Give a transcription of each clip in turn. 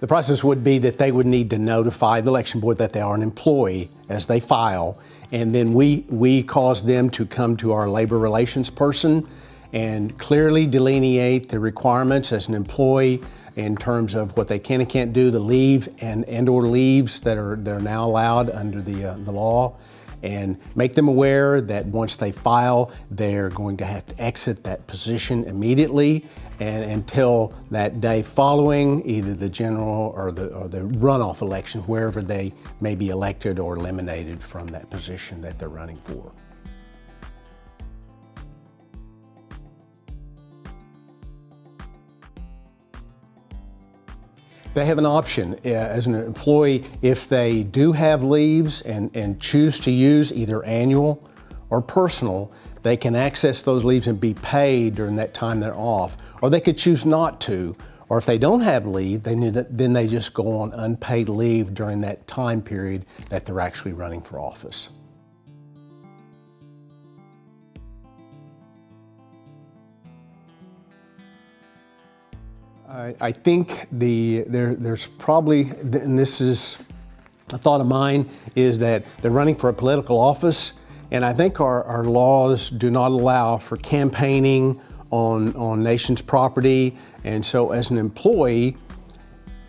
The process would be that they would need to notify the election board that they are an employee as they file, and then we cause them to come to our labor relations person and clearly delineate the requirements as an employee in terms of what they can and can't do, the leave and or leaves that are now allowed under the law, and make them aware that once they file, they're going to have to exit that position immediately and until that day following either the general or the runoff election, wherever they may be elected or eliminated from that position that they're running for. They have an option as an employee if they do have leaves and choose to use either annual or personal. They can access those leaves and be paid during that time they're off, or they could choose not to. Or if they don't have leave, then they just go on unpaid leave during that time period that they're actually running for office. I think there's probably, and this is a thought of mine, is that they're running for a political office, and I think our laws do not allow for campaigning on nation's property, and so as an employee,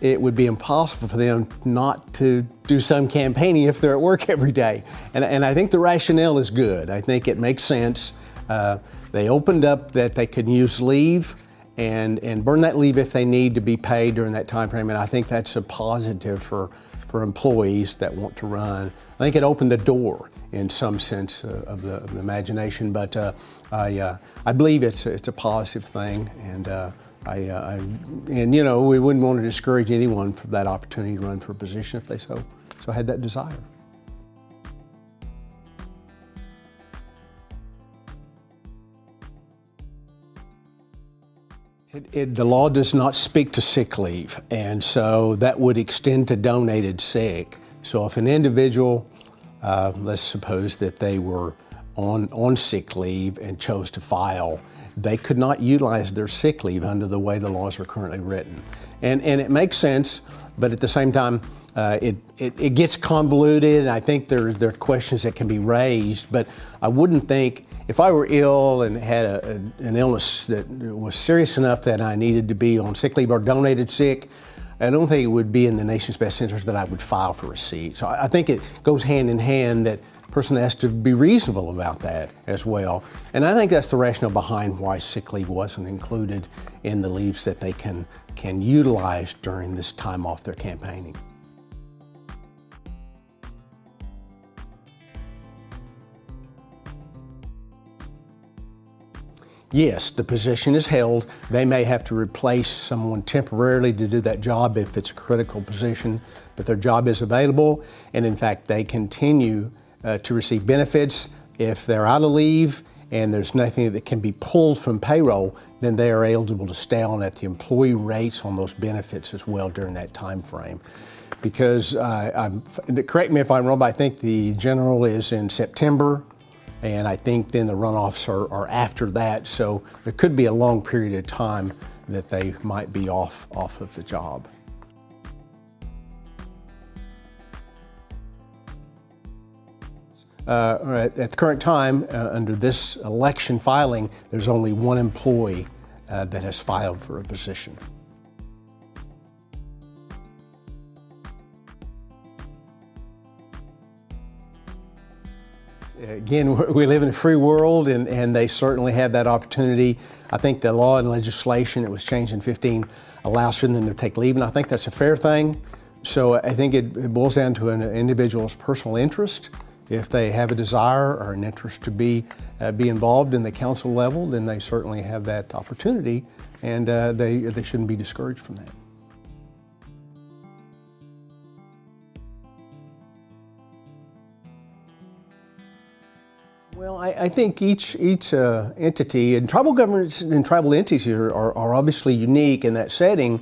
it would be impossible for them not to do some campaigning if they're at work every day. And I think the rationale is good. I think it makes sense. They opened up that they could use leave and burn that leave if they need to be paid during that time frame, and I think that's a positive for employees that want to run. I think it opened the door in some sense of the imagination, but I believe it's a positive thing, and and you know, we wouldn't want to discourage anyone from that opportunity to run for a position if they so had that desire. The law does not speak to sick leave, and so that would extend to donated sick. So if an individual, let's suppose that they were on sick leave and chose to file, they could not utilize their sick leave under the way the laws are currently written. And it makes sense, but at the same time, it gets convoluted, and I think there are questions that can be raised, but I wouldn't think, if I were ill and had an illness that was serious enough that I needed to be on sick leave or donated sick, I don't think it would be in the nation's best interest that I would file for a seat. So I think it goes hand in hand that a person has to be reasonable about that as well. And I think that's the rationale behind why sick leave wasn't included in the leaves that they can utilize during this time off their campaigning. Yes, the position is held. They may have to replace someone temporarily to do that job if it's a critical position, but their job is available, and in fact, they continue to receive benefits. If they're out of leave and there's nothing that can be pulled from payroll, then they are eligible to stay on at the employee rates on those benefits as well during that time frame. Because, correct me if I'm wrong, but I think the general is in September, and I think then the runoffs are after that, so there could be a long period of time that they might be off of the job. At the current time, under this election filing, there's only one employee that has filed for a position. Again, we live in a free world, and they certainly have that opportunity. I think the law and legislation that was changed in 2015 allows for them to take leave, and I think that's a fair thing. So I think it boils down to an individual's personal interest. If they have a desire or an interest to be involved in the council level, then they certainly have that opportunity, and they shouldn't be discouraged from that. Well, I think each entity, and tribal governments and tribal entities are obviously unique in that setting,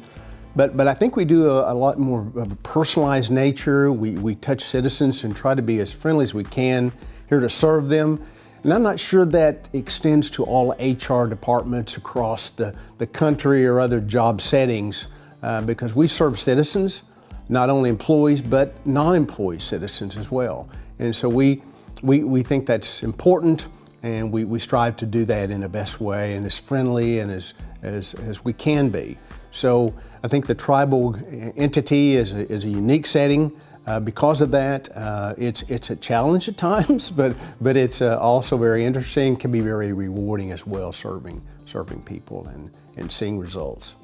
but I think we do a lot more of a personalized nature. We touch citizens and try to be as friendly as we can, here to serve them. And I'm not sure that extends to all HR departments across the country or other job settings. because we serve citizens, not only employees, but non-employee citizens as well. And so we think that's important, and we strive to do that in the best way and as friendly and as we can be. So I think the tribal entity is a unique setting. Because of that, it's a challenge at times, but it's also very interesting, can be very rewarding as well, serving people and seeing results.